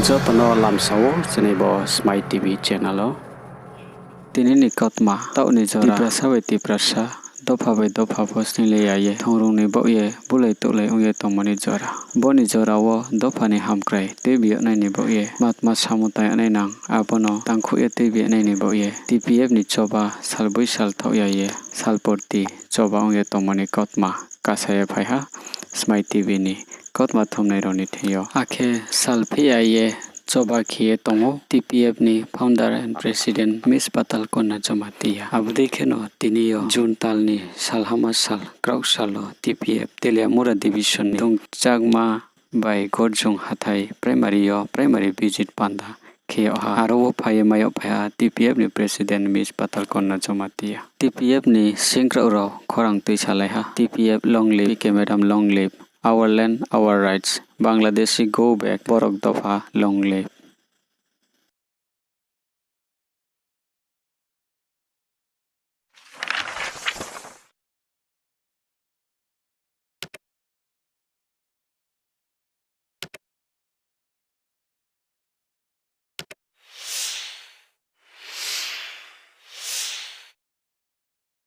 Jopano lamsawo jenebo Smile TV channel. Tini ni kotma tau ni jora tiprasa we tiprasa dofa by dofa posting le aye thongrung ni bo ye bulai tolai ungye tongmani jora. Boni jora wo dofa ni hamkrai tebio nai ni bo ye matma samutai anai nang abono tangkhu ye tebio nai ni bo ye TPF ni choba salbui sal thau ye salporti choba ungye tongmani kotma kasaya phaiha Smile TV ni kotma thomnai roni theo akhe salphi aye choba khiye tongo TPF ni founder and president Miss Patal Konna Jamatia abudi kheno tiniyo June talni salhama sal krauk salo TPF Teliamura division ni dongchakma by Gorjong Hathai primary visit panda kheo ha aro phaye mayo phaya TPF ni president Miss Patal Konna Jamatia TPF ni singkra ro khorang tui salai ha TPF long live PK madam long live our land our rights Bangladeshi go back borok dofa long live